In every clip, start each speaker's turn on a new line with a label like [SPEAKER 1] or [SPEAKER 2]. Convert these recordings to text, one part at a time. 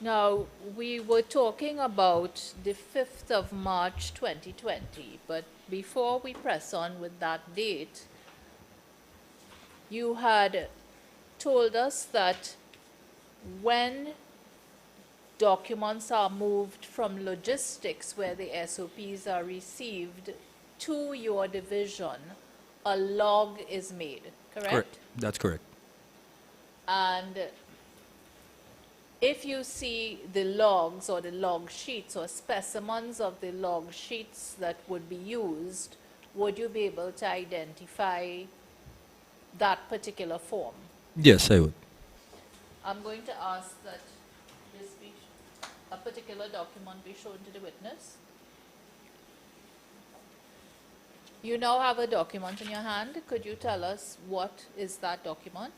[SPEAKER 1] Now, we were talking about the 5th of March 2020, but before we press on with that date, you had told us that when documents are moved from logistics, where the SOPs are received, to your division, a log is made, correct?
[SPEAKER 2] Correct. That's correct.
[SPEAKER 1] And if you see the logs or the log sheets or specimens of the log sheets that would be used, would you be able to identify that particular form?
[SPEAKER 2] Yes, I would.
[SPEAKER 1] I'm going to ask that this be, a particular document be shown to the witness. You now have a document in your hand. Could you tell us what is that document?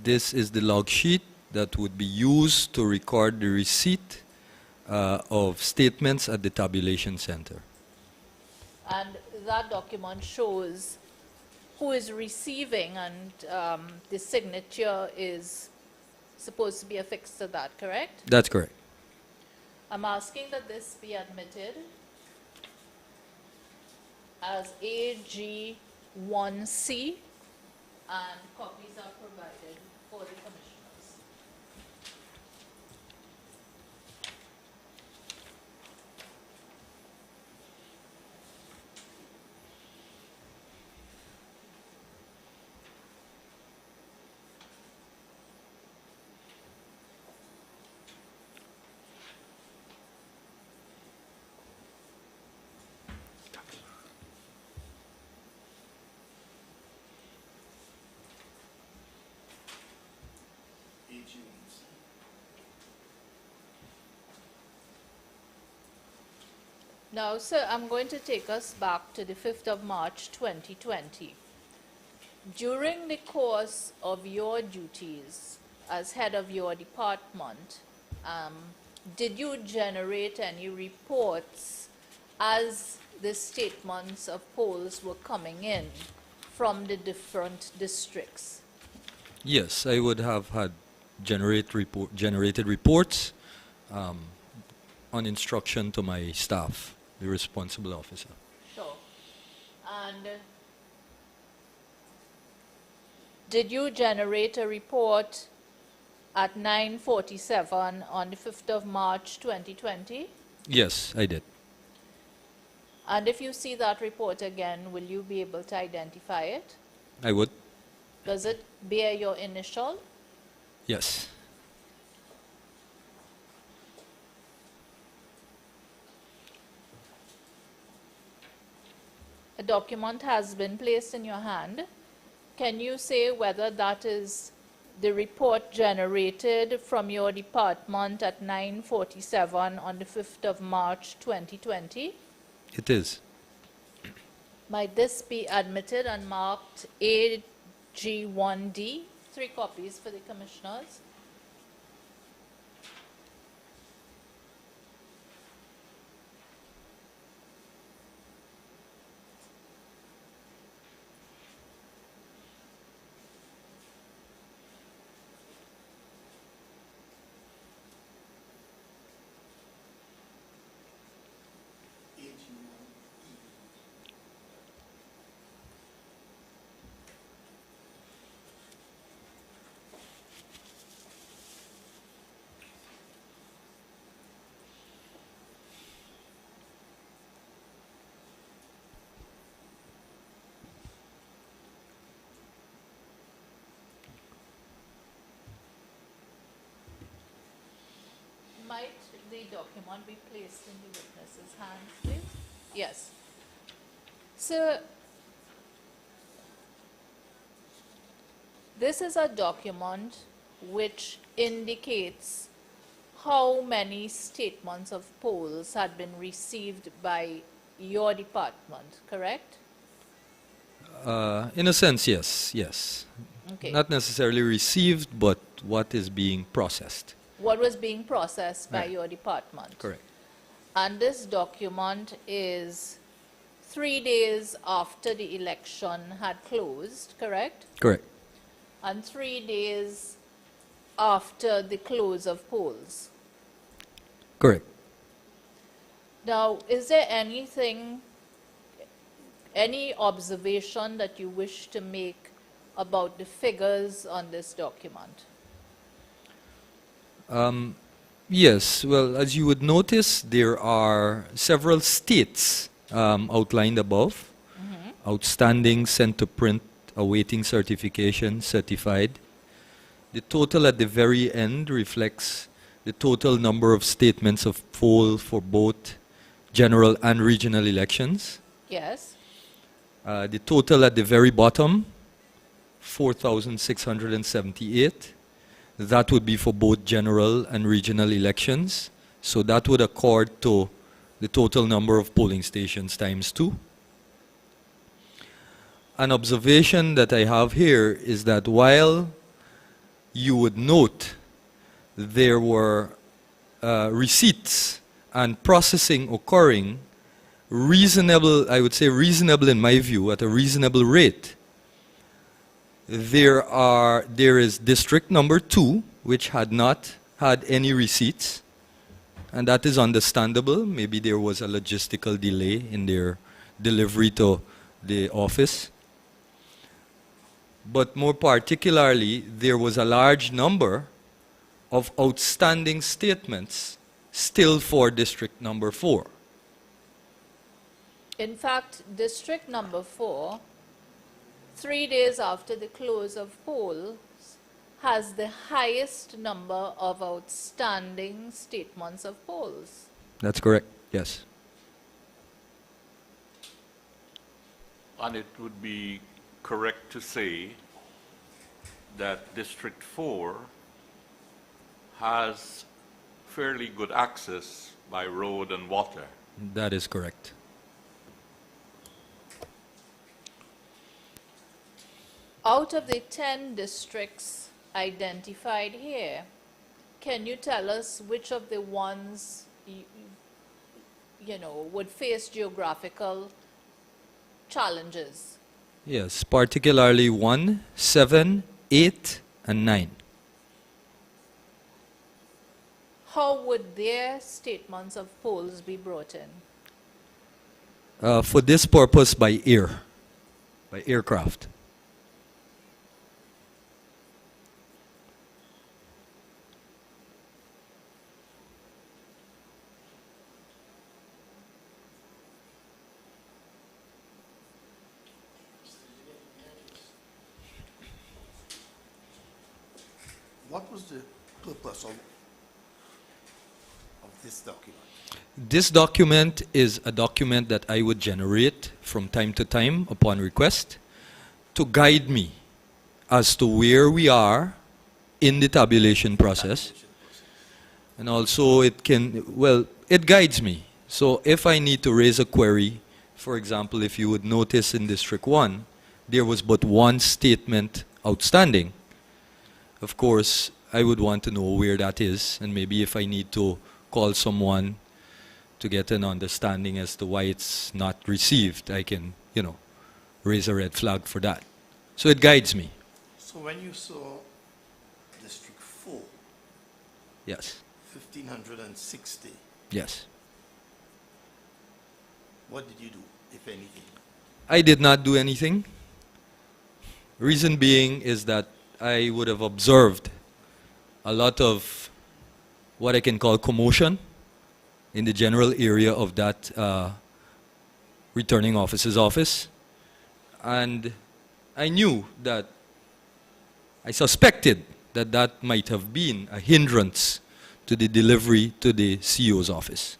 [SPEAKER 2] This is the log sheet that would be used to record the receipt of statements at the tabulation center.
[SPEAKER 1] And that document shows who is receiving, and the signature is supposed to be affixed to that, correct?
[SPEAKER 2] That's correct.
[SPEAKER 1] I'm asking that this be admitted as AG1C, and copies are provided for the commissioners. Now, sir, I'm going to take us back to the 5th of March 2020. During the course of your duties as head of your department, did you generate any reports as the statements of polls were coming in from the different districts?
[SPEAKER 2] Yes, I would have had generated reports on instruction to my staff, the responsible officer.
[SPEAKER 1] Sure. And did you generate a report at 9:47 on the 5th of March 2020?
[SPEAKER 2] Yes, I did.
[SPEAKER 1] And if you see that report again, will you be able to identify it?
[SPEAKER 2] I would.
[SPEAKER 1] Does it bear your initial?
[SPEAKER 2] Yes.
[SPEAKER 1] A document has been placed in your hand. Can you say whether that is the report generated from your department at 9:47 on the 5th of March 2020?
[SPEAKER 2] It is.
[SPEAKER 1] Might this be admitted and marked AG1D? 3 copies for the commissioners. Might the document be placed in the witness's hands, please? Yes. So, this is a document which indicates how many statements of polls had been received by your department, correct?
[SPEAKER 2] In a sense, yes. Yes.
[SPEAKER 1] Okay.
[SPEAKER 2] Not necessarily received, but what is being processed.
[SPEAKER 1] What was being processed by
[SPEAKER 2] Right.
[SPEAKER 1] your department?
[SPEAKER 2] Correct.
[SPEAKER 1] And this document is 3 days after the election had closed, correct?
[SPEAKER 2] Correct.
[SPEAKER 1] And 3 days after the close of polls.
[SPEAKER 2] Correct.
[SPEAKER 1] Now, is there anything, any observation that you wish to make about the figures on this document?
[SPEAKER 2] Yes, well, as you would notice, there are several states outlined above. Outstanding, sent to print, awaiting certification, certified. The total at the very end reflects the total number of statements of poll for both general and regional elections.
[SPEAKER 1] Yes.
[SPEAKER 2] The total at the very bottom, 4,678. That would be for both general and regional elections. So that would accord to the total number of polling stations times 2. An observation that I have here is that while you would note there were receipts and processing occurring reasonable, I would say reasonable in my view, at a reasonable rate, there is district number 2, which had not had any receipts, and that is understandable. Maybe there was a logistical delay in their delivery to the office. But more particularly, there was a large number of outstanding statements still for district number 4.
[SPEAKER 1] In fact, district number 4, 3 days after the close of polls, has the highest number of outstanding statements of polls.
[SPEAKER 2] That's correct, yes.
[SPEAKER 3] And it would be correct to say that District 4 has fairly good access by road and water.
[SPEAKER 2] That is correct.
[SPEAKER 1] Out of the 10 districts identified here, can you tell us which of the ones you know would face geographical challenges?
[SPEAKER 2] Yes, particularly 1, 7, 8, and 9.
[SPEAKER 1] How would their statements of polls be brought in?
[SPEAKER 2] For this purpose, by air, by aircraft.
[SPEAKER 4] What was the purpose of this document?
[SPEAKER 2] This document is a document that I would generate from time to time upon request to guide me as to where we are in the tabulation process. And also it can, well, it guides me. So if I need to raise a query, for example, if you would notice in District 1, there was but one statement outstanding. Of course, I would want to know where that is, and maybe if I need to call someone to get an understanding as to why it's not received, I can, you know, raise a red flag for that. So it guides me.
[SPEAKER 4] So when you saw District 4,
[SPEAKER 2] Yes.
[SPEAKER 4] 1,560,
[SPEAKER 2] Yes.
[SPEAKER 4] what did you do, if anything?
[SPEAKER 2] I did not do anything. Reason being is that I would have observed a lot of what I can call commotion in the general area of that returning officer's office. And I knew that, I suspected that that might have been a hindrance to the delivery to the CEO's office.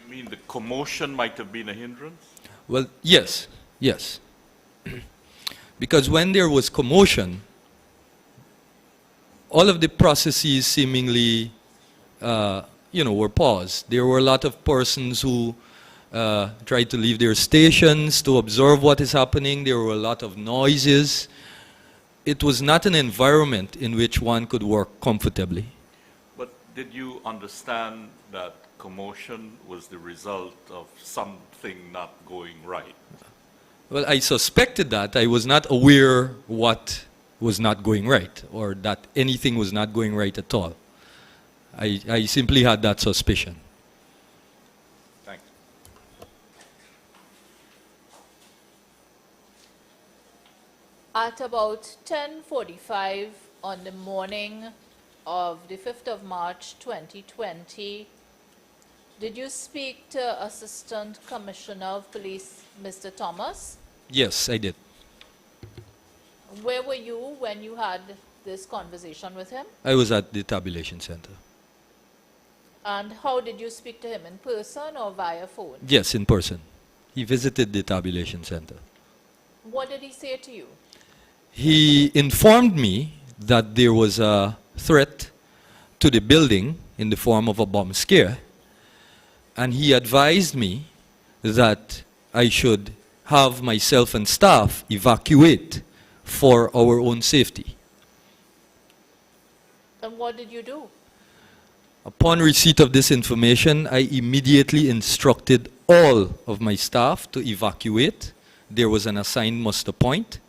[SPEAKER 3] You mean the commotion might have been a hindrance?
[SPEAKER 2] Well, yes, yes. Because when there was commotion, all of the processes seemingly, were paused. There were a lot of persons who tried to leave their stations to observe what is happening. There were a lot of noises. It was not an environment in which one could work comfortably.
[SPEAKER 3] But did you understand that commotion was the result of something not going right?
[SPEAKER 2] Well, I suspected that. I was not aware what was not going right, or that anything was not going right at all. I simply had that suspicion.
[SPEAKER 3] Thanks.
[SPEAKER 1] At about 10:45 on the morning of the 5th of March 2020, did you speak to Assistant Commissioner of Police, Mr. Thomas?
[SPEAKER 2] Yes, I did.
[SPEAKER 1] Where were you when you had this conversation with him?
[SPEAKER 2] I was at the tabulation center.
[SPEAKER 1] And how did you speak to him, in person or via phone?
[SPEAKER 2] Yes, in person. He visited the tabulation center.
[SPEAKER 1] What did he say to you?
[SPEAKER 2] He informed me that there was a threat to the building in the form of a bomb scare, and he advised me that I should have myself and staff evacuate for our own safety.
[SPEAKER 1] And what did you do?
[SPEAKER 2] Upon receipt of this information, I immediately instructed all of my staff to evacuate. There was an assigned muster point,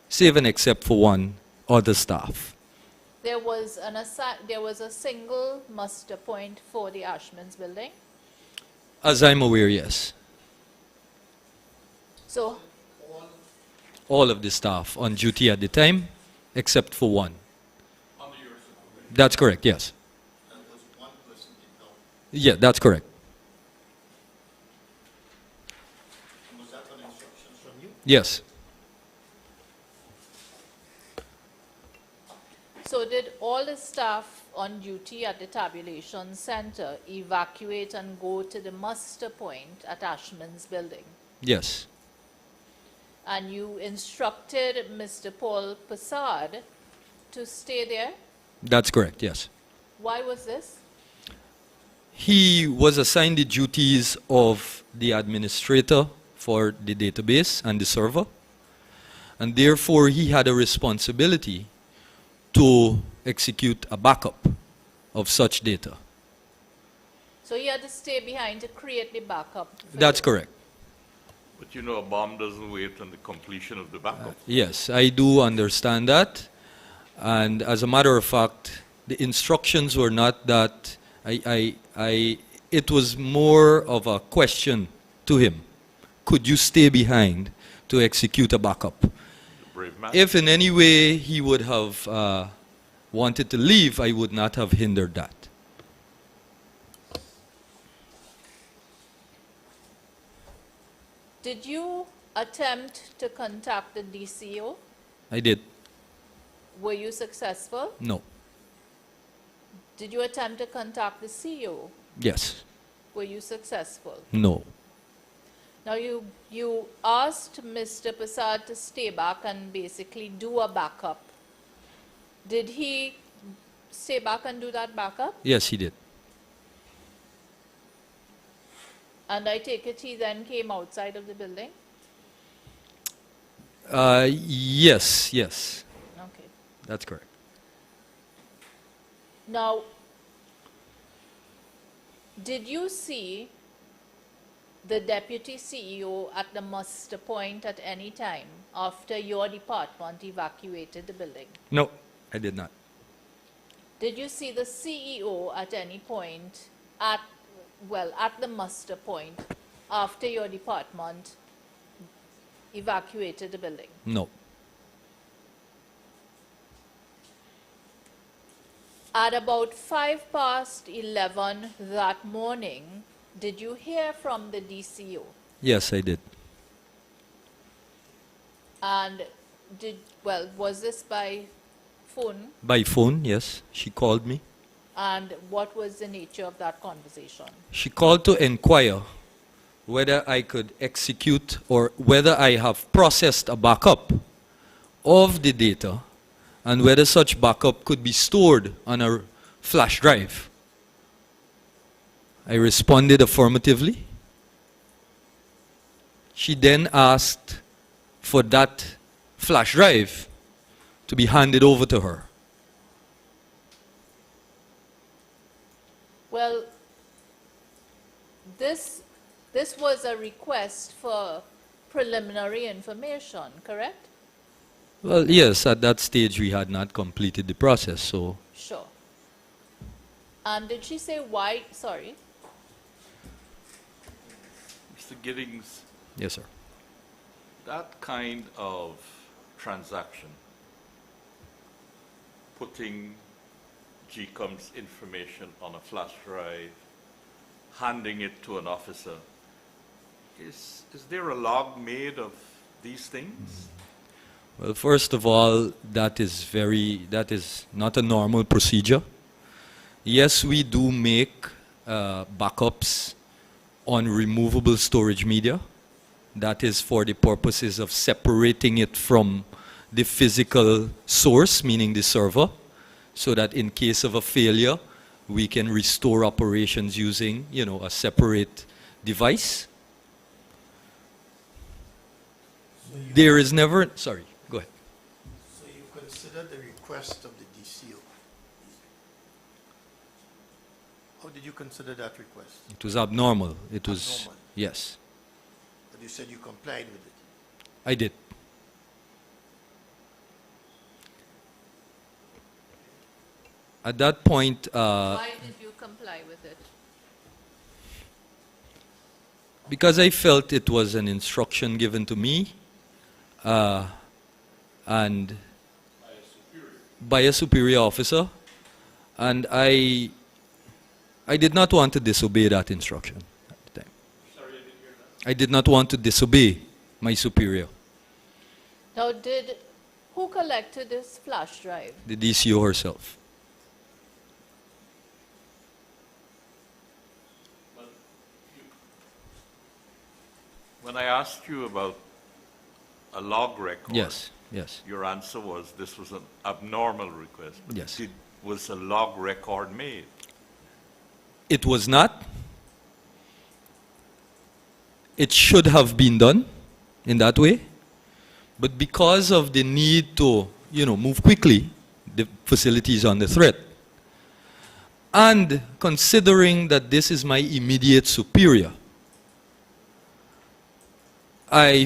[SPEAKER 2] save and except for one other staff.
[SPEAKER 1] There was a single muster point for the Ashman's building.
[SPEAKER 2] As I'm aware, yes.
[SPEAKER 1] So,
[SPEAKER 2] All of the staff on duty at the time, except for one. That's correct, yes. Yeah, that's correct.
[SPEAKER 4] Was that on instructions from you?
[SPEAKER 2] Yes.
[SPEAKER 1] so did all the staff on duty at the tabulation center evacuate and go to the muster point at Ashman's building?
[SPEAKER 2] Yes.
[SPEAKER 1] And you instructed Mr. Paul Passard to stay there?
[SPEAKER 2] That's correct, yes.
[SPEAKER 1] Why was this?
[SPEAKER 2] He was assigned the duties of the administrator for the database and the server, and therefore he had a responsibility to execute a backup of such data.
[SPEAKER 1] So he had to stay behind to create the backup. for
[SPEAKER 2] That's
[SPEAKER 1] you.
[SPEAKER 2] correct.
[SPEAKER 3] But you know, a bomb doesn't wait on the completion of the backup.
[SPEAKER 2] Yes, I do understand that. And as a matter of fact, the instructions were not that it was more of a question to him. Could you stay behind to execute a backup?
[SPEAKER 3] Brave man.
[SPEAKER 2] If in any way he would have wanted to leave, I would not have hindered that.
[SPEAKER 1] Did you attempt to contact the DCO?
[SPEAKER 2] I did.
[SPEAKER 1] Were you successful?
[SPEAKER 2] No.
[SPEAKER 1] Did you attempt to contact the CEO?
[SPEAKER 2] Yes.
[SPEAKER 1] Were you successful?
[SPEAKER 2] No.
[SPEAKER 1] Now you asked Mr. Passard to stay back and basically do a backup. Did he stay back and do that backup?
[SPEAKER 2] Yes, he did.
[SPEAKER 1] And I take it he then came outside of the building?
[SPEAKER 2] Yes, yes.
[SPEAKER 1] Okay.
[SPEAKER 2] That's correct.
[SPEAKER 1] Now, did you see the deputy CEO at the muster point at any time after your department evacuated the building?
[SPEAKER 2] No, I did not.
[SPEAKER 1] Did you see the CEO at any point at the muster point after your department evacuated the building?
[SPEAKER 2] No.
[SPEAKER 1] At about 11:05 that morning, did you hear from the DCO?
[SPEAKER 2] Yes, I did.
[SPEAKER 1] And was this by phone?
[SPEAKER 2] By phone, yes. She called me.
[SPEAKER 1] And what was the nature of that conversation?
[SPEAKER 2] She called to inquire whether I could execute or whether I have processed a backup of the data and whether such backup could be stored on a flash drive. I responded affirmatively. She then asked for that flash drive to be handed over to her.
[SPEAKER 1] Well, this was a request for preliminary information, correct?
[SPEAKER 2] Well, yes, at that stage we had not completed the process, so
[SPEAKER 1] Sure. And did she say why? Sorry.
[SPEAKER 3] Mr. Giddings,
[SPEAKER 2] yes, sir.
[SPEAKER 3] that kind of transaction, putting GECOM's information on a flash drive, handing it to an officer, is there a log made of these things?
[SPEAKER 2] Well, first of all, that is not a normal procedure. Yes, we do make backups on removable storage media. That is for the purposes of separating it from the physical source, meaning the server, so that in case of a failure, we can restore operations using, a separate device. There is never, sorry, go ahead.
[SPEAKER 4] So you consider the request of the DCO. How did you consider that request?
[SPEAKER 2] It was abnormal. It was,
[SPEAKER 4] Abnormal.
[SPEAKER 2] yes,
[SPEAKER 4] But you said you complied with it.
[SPEAKER 2] I did. At that point,
[SPEAKER 1] Why did you comply with it?
[SPEAKER 2] because I felt it was an instruction given to me, and by a superior officer, and I did not want to disobey that instruction at the time.
[SPEAKER 3] Sorry, I didn't hear that.
[SPEAKER 2] I did not want to disobey my superior,
[SPEAKER 1] Now, who collected this flash drive?
[SPEAKER 2] the DCO herself.
[SPEAKER 3] When I asked you about a log record,
[SPEAKER 2] Yes, yes,
[SPEAKER 3] your answer was this was an abnormal request. But
[SPEAKER 2] Yes.
[SPEAKER 3] Was a log record made?
[SPEAKER 2] it was not. It should have been done in that way, but because of the need to, move quickly, the facility is under threat. And considering that this is my immediate superior, I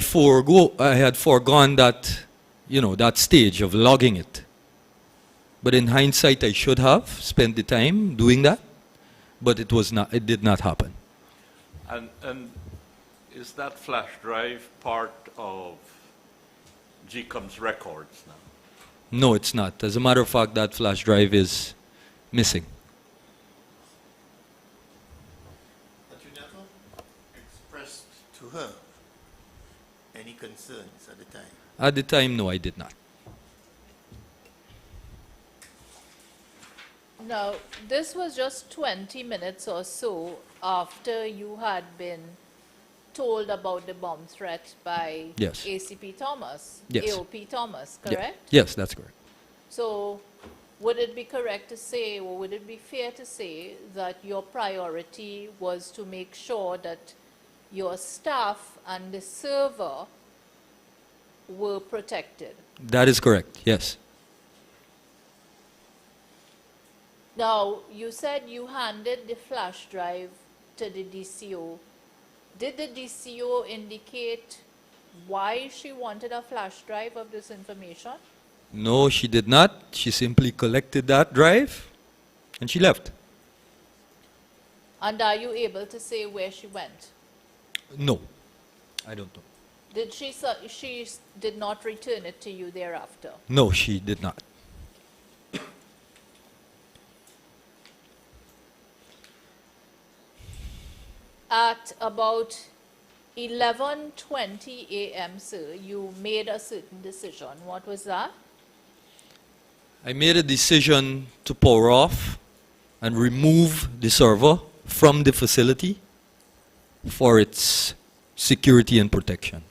[SPEAKER 2] had foregone that, that stage of logging it. But in hindsight, I should have spent the time doing that, but it did not happen.
[SPEAKER 3] And is that flash drive part of GECOM's records now?
[SPEAKER 2] No, it's not. As a matter of fact, that flash drive is missing.
[SPEAKER 4] But you never expressed to her any concerns at the time.
[SPEAKER 2] At the time, no, I did not.
[SPEAKER 1] Now, this was just 20 minutes or so after you had been told about the bomb threat by
[SPEAKER 2] Yes.
[SPEAKER 1] ACP Thomas,
[SPEAKER 2] Yes.
[SPEAKER 1] AOP Thomas,
[SPEAKER 2] Yeah.
[SPEAKER 1] correct?
[SPEAKER 2] Yes, that's correct.
[SPEAKER 1] So, would it be correct to say, or would it be fair to say that your priority was to make sure that your staff and the server were protected?
[SPEAKER 2] That is correct, yes.
[SPEAKER 1] Now, you said you handed the flash drive to the DCO. Did the DCO indicate why she wanted a flash drive of this information?
[SPEAKER 2] No, she did not. She simply collected that drive and she left.
[SPEAKER 1] And are you able to say where she went?
[SPEAKER 2] No, I don't know.
[SPEAKER 1] Did she did not return it to you thereafter?
[SPEAKER 2] No, she did not.
[SPEAKER 1] At about 11:20 a.m., sir, you made a certain decision. What was that?
[SPEAKER 2] I made a decision to power off and remove the server from the facility for its security and protection.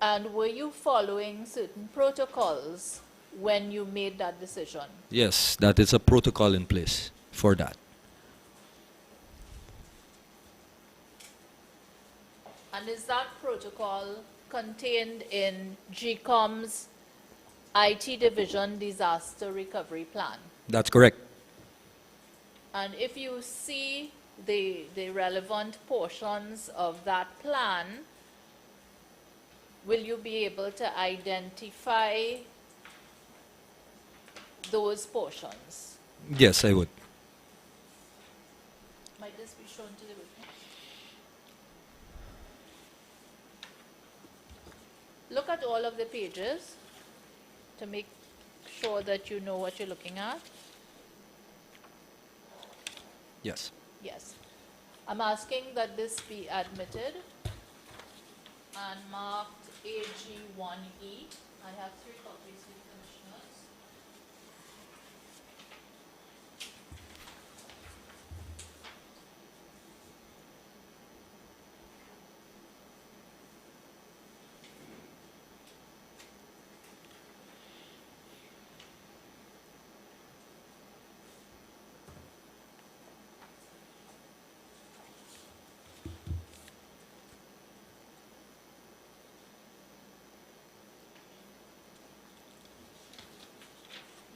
[SPEAKER 1] And were you following certain protocols when you made that decision?
[SPEAKER 2] Yes, that is a protocol in place for that.
[SPEAKER 1] And is that protocol contained in GECOM's IT Division Disaster Recovery Plan?
[SPEAKER 2] That's correct.
[SPEAKER 1] And if you see the relevant portions of that plan, will you be able to identify those portions?
[SPEAKER 2] Yes, I would.
[SPEAKER 1] Might this be shown to the witness? Look at all of the pages to make sure that you know what you're looking at.
[SPEAKER 2] Yes.
[SPEAKER 1] Yes. I'm asking that this be admitted and marked AG1E. I have 3 copies with commissioners.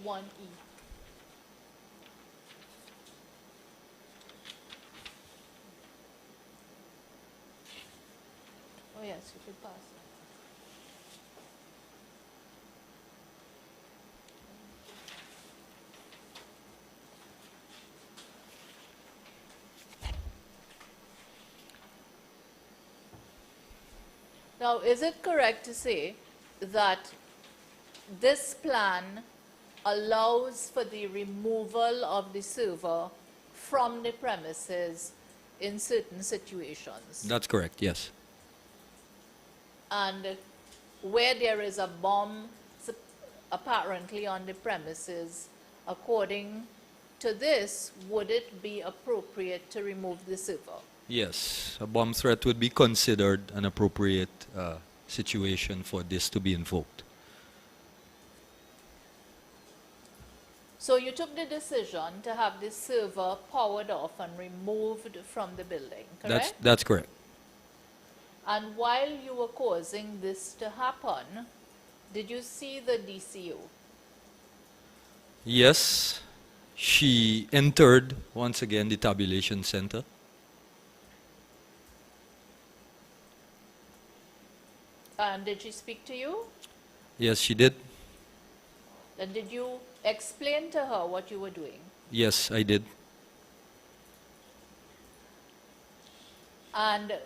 [SPEAKER 1] One E. Oh yes, you could pass it. Now, is it correct to say that this plan allows for the removal of the server from the premises in certain situations?
[SPEAKER 2] That's correct, yes.
[SPEAKER 1] And where there is a bomb apparently on the premises, according to this, would it be appropriate to remove the server?
[SPEAKER 2] Yes, a bomb threat would be considered an appropriate situation for this to be invoked.
[SPEAKER 1] So you took the decision to have the server powered off and removed from the building, correct?
[SPEAKER 2] That's correct.
[SPEAKER 1] And while you were causing this to happen, did you see the DCO?
[SPEAKER 2] Yes, she entered once again the tabulation center.
[SPEAKER 1] And did she speak to you?
[SPEAKER 2] Yes, she did.
[SPEAKER 1] And did you explain to her what you were doing?
[SPEAKER 2] Yes, I did.
[SPEAKER 1] And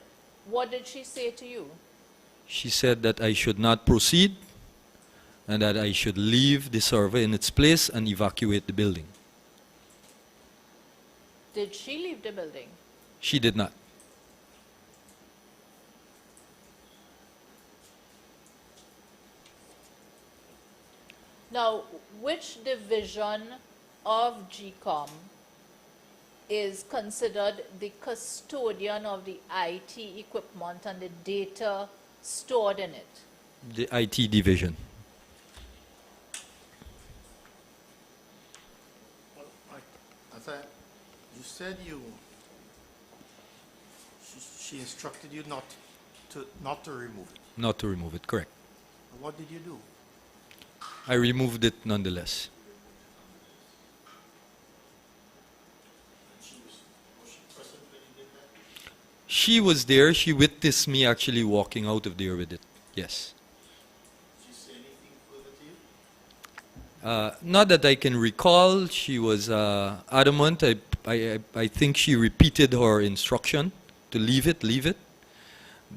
[SPEAKER 1] what did she say to you?
[SPEAKER 2] She said that I should not proceed and that I should leave the server in its place and evacuate the building.
[SPEAKER 1] Did she leave the building?
[SPEAKER 2] She did not.
[SPEAKER 1] Now, which division of GECOM is considered the custodian of the IT equipment and the data stored in it?
[SPEAKER 2] The IT division.
[SPEAKER 4] Well, as you said, she instructed you not to remove it.
[SPEAKER 2] Not to remove it, correct.
[SPEAKER 4] What did you do?
[SPEAKER 2] I removed it nonetheless.
[SPEAKER 4] Was she present when you did that?
[SPEAKER 2] She was there. She witnessed me actually walking out of there with it. Yes.
[SPEAKER 4] Did she say anything further to you?
[SPEAKER 2] Not that I can recall. She was adamant. I think she repeated her instruction to leave it.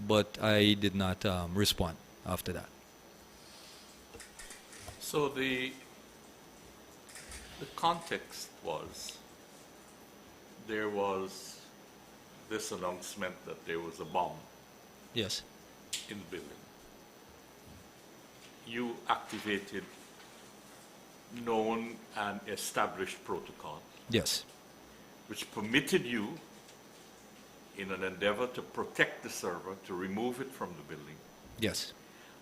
[SPEAKER 2] But I did not respond after that.
[SPEAKER 3] So the context was, there was this announcement that there was a bomb
[SPEAKER 2] Yes.
[SPEAKER 3] in the building. You activated known and established protocol,
[SPEAKER 2] Yes.
[SPEAKER 3] which permitted you, in an endeavor to protect the server, to remove it from the building.
[SPEAKER 2] Yes.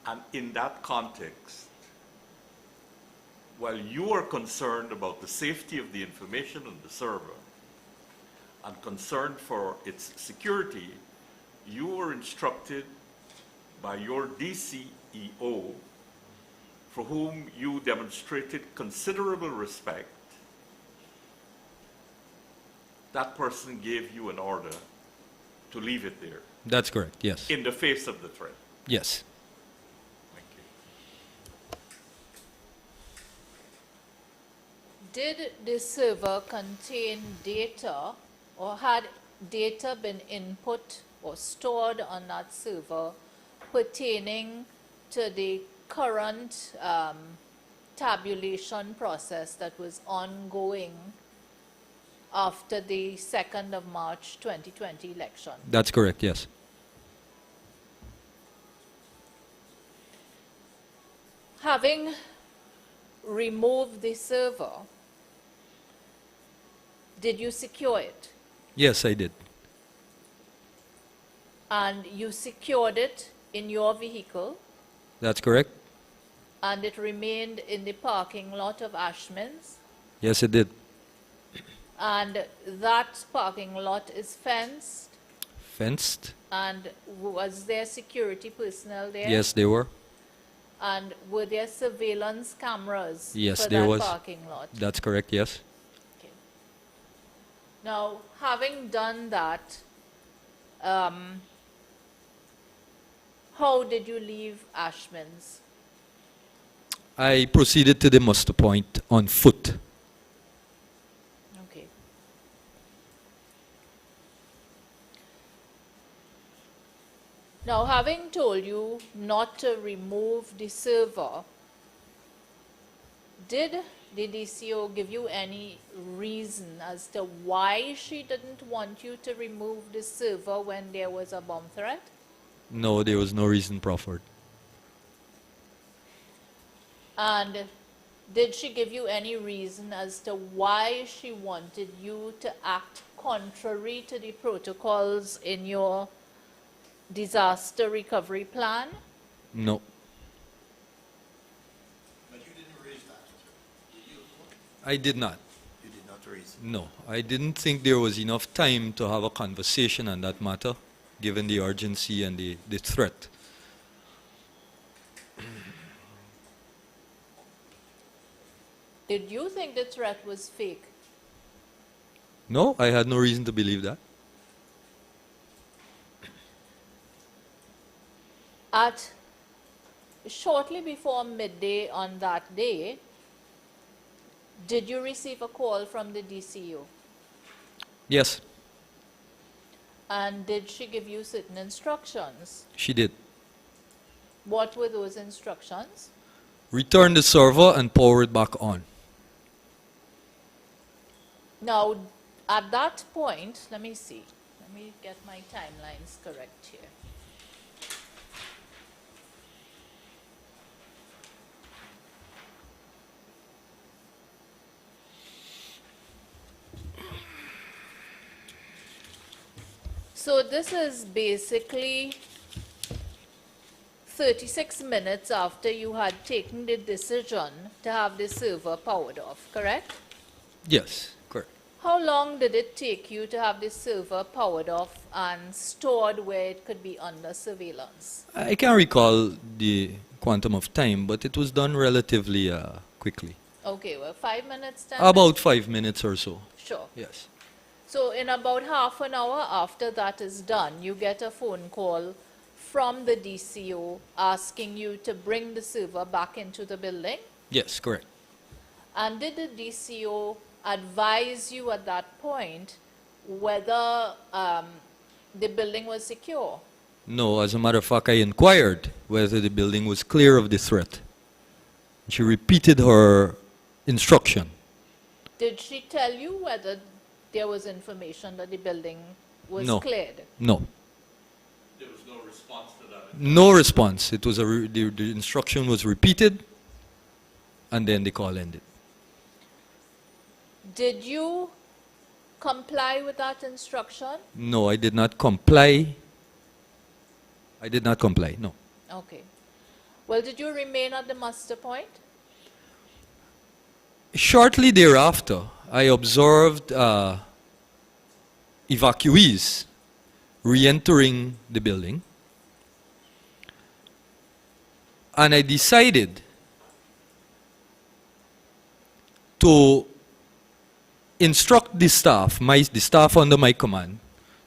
[SPEAKER 3] And in that context, while you are concerned about the safety of the information on the server and concerned for its security, you were instructed by your DCEO, for whom you demonstrated considerable respect. That person gave you an order to leave it there
[SPEAKER 2] That's correct. Yes.
[SPEAKER 3] in the face of the threat.
[SPEAKER 2] Yes.
[SPEAKER 1] Did the server contain data, or had data been input or stored on that server pertaining to the current tabulation process that was ongoing after the 2nd of March 2020 election?
[SPEAKER 2] That's correct, yes.
[SPEAKER 1] Having removed the server, did you secure it?
[SPEAKER 2] Yes, I did.
[SPEAKER 1] And you secured it in your vehicle,
[SPEAKER 2] That's correct.
[SPEAKER 1] and it remained in the parking lot of Ashman's,
[SPEAKER 2] Yes, it did.
[SPEAKER 1] and that parking lot is fenced,
[SPEAKER 2] Fenced?
[SPEAKER 1] and was there security personnel there?
[SPEAKER 2] Yes, they were.
[SPEAKER 1] And were there surveillance cameras
[SPEAKER 2] Yes,
[SPEAKER 1] for
[SPEAKER 2] there
[SPEAKER 1] that
[SPEAKER 2] was.
[SPEAKER 1] parking lot?
[SPEAKER 2] That's correct, yes.
[SPEAKER 1] Okay. Now, having done that, how did you leave Ashman's?
[SPEAKER 2] I proceeded to the muster point on foot.
[SPEAKER 1] Okay. Now, having told you not to remove the server, did the DCO give you any reason as to why she didn't want you to remove the server when there was a bomb threat?
[SPEAKER 2] No, there was no reason proffered.
[SPEAKER 1] And did she give you any reason as to why she wanted you to act contrary to the protocols in your disaster recovery plan?
[SPEAKER 2] No.
[SPEAKER 4] But you didn't raise that, did you?
[SPEAKER 2] I did not.
[SPEAKER 4] You did not raise it.
[SPEAKER 2] No. I didn't think there was enough time to have a conversation on that matter, given the urgency and the threat.
[SPEAKER 1] Did you think the threat was fake?
[SPEAKER 2] No, I had no reason to believe that.
[SPEAKER 1] At shortly before midday on that day, did you receive a call from the DCU?
[SPEAKER 2] Yes,
[SPEAKER 1] And did she give you certain instructions?
[SPEAKER 2] she did.
[SPEAKER 1] What were those instructions?
[SPEAKER 2] Return the server and power it back on.
[SPEAKER 1] Now, at that point, let me see. Let me get my timelines correct here. So this is basically 36 minutes after you had taken the decision to have the server powered off, correct?
[SPEAKER 2] Yes, correct.
[SPEAKER 1] How long did it take you to have the server powered off and stored where it could be under surveillance?
[SPEAKER 2] I can't recall the quantum of time, but it was done relatively quickly.
[SPEAKER 1] Okay, well, 5 minutes, 10
[SPEAKER 2] About 5 minutes or so.
[SPEAKER 1] Sure.
[SPEAKER 2] Yes.
[SPEAKER 1] So in about half an hour after that is done, you get a phone call from the DCO asking you to bring the server back into the building.
[SPEAKER 2] Yes, correct.
[SPEAKER 1] And did the DCO advise you at that point whether the building was secure?
[SPEAKER 2] No, as a matter of fact, I inquired whether the building was clear of the threat. She repeated her instruction.
[SPEAKER 1] Did she tell you whether there was information that the building was
[SPEAKER 2] No.
[SPEAKER 1] cleared?
[SPEAKER 2] No.
[SPEAKER 3] There was no response to that.
[SPEAKER 2] No response. It was the instruction was repeated, and then the call ended.
[SPEAKER 1] Did you comply with that instruction?
[SPEAKER 2] No, I did not comply. I did not comply, no.
[SPEAKER 1] Okay. Well, did you remain at the muster point?
[SPEAKER 2] Shortly thereafter, I observed evacuees re-entering the building, and I decided to instruct the staff, the staff under my command,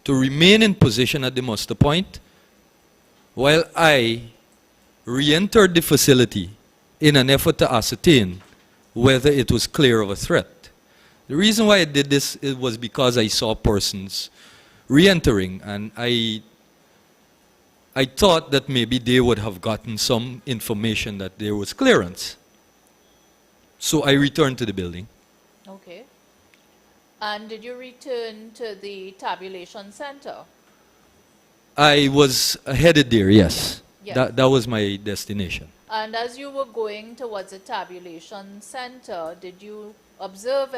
[SPEAKER 2] to remain in position at the muster point while I re-entered the facility in an effort to ascertain whether it was clear of a threat. The reason why I did this it was because I saw persons re-entering, and I thought that maybe they would have gotten some information that there was clearance. So I returned to the building.
[SPEAKER 1] Okay. And did you return to the tabulation center?
[SPEAKER 2] I was headed there, yes.
[SPEAKER 1] Yes.
[SPEAKER 2] That was my destination.
[SPEAKER 1] And as you were going towards the tabulation center, did you observe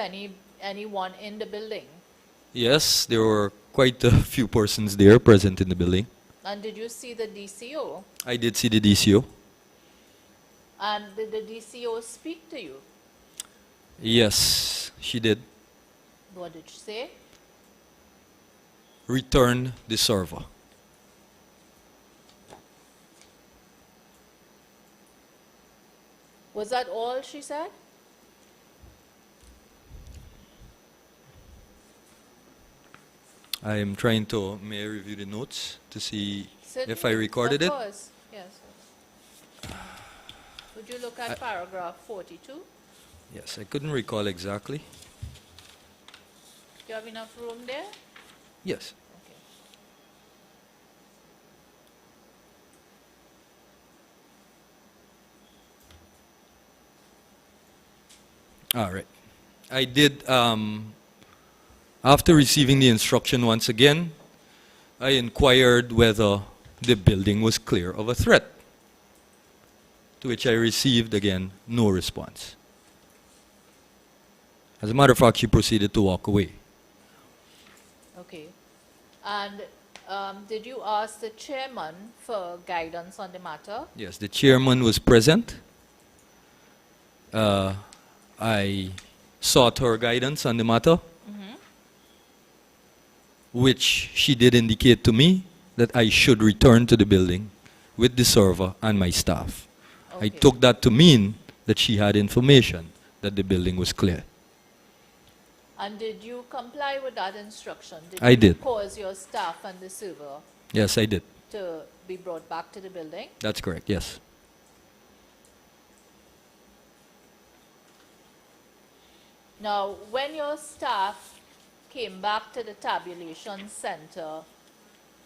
[SPEAKER 1] anyone in the building?
[SPEAKER 2] Yes, there were quite a few persons there present in the building.
[SPEAKER 1] And did you see the DCO?
[SPEAKER 2] I did see the DCO.
[SPEAKER 1] And did the DCO speak to you?
[SPEAKER 2] Yes, she did.
[SPEAKER 1] What did she say?
[SPEAKER 2] Return the server.
[SPEAKER 1] Was that all she said?
[SPEAKER 2] I am trying to, may I review the notes to see if I
[SPEAKER 1] Certainly.
[SPEAKER 2] recorded
[SPEAKER 1] Of
[SPEAKER 2] it?
[SPEAKER 1] course, yes. Would you look at paragraph 42? Do
[SPEAKER 2] Yes, I couldn't recall exactly.
[SPEAKER 1] you have enough room there?
[SPEAKER 2] Yes.
[SPEAKER 1] Okay.
[SPEAKER 2] All right. I did, after receiving the instruction once again, I inquired whether the building was clear of a threat, to which I received, again, no response. As a matter of fact, she proceeded to walk away.
[SPEAKER 1] Okay. And did you ask the chairman for guidance on the matter?
[SPEAKER 2] Yes, the chairman was present. I sought her guidance on the matter, which she did indicate to me that I should return to the building with the server and my staff. I
[SPEAKER 1] Okay.
[SPEAKER 2] took that to mean that she had information that the building was clear.
[SPEAKER 1] And did you comply with that instruction?
[SPEAKER 2] I
[SPEAKER 1] you
[SPEAKER 2] did.
[SPEAKER 1] cause your staff and the server
[SPEAKER 2] Yes, I did.
[SPEAKER 1] to be brought back to the building?
[SPEAKER 2] That's correct, yes.
[SPEAKER 1] Now, when your staff came back to the tabulation center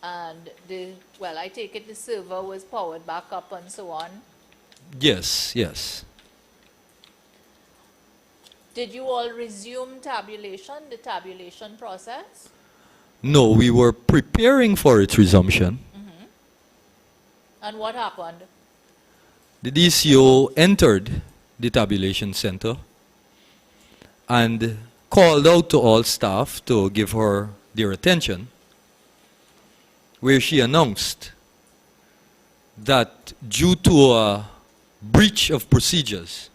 [SPEAKER 1] and I take it the server was powered back up and so on,
[SPEAKER 2] Yes, yes.
[SPEAKER 1] did you all resume the tabulation process?
[SPEAKER 2] No, we were preparing for its resumption.
[SPEAKER 1] And what happened?
[SPEAKER 2] The DCO entered the tabulation center and called out to all staff to give her their attention, where she announced that due to a breach of procedures,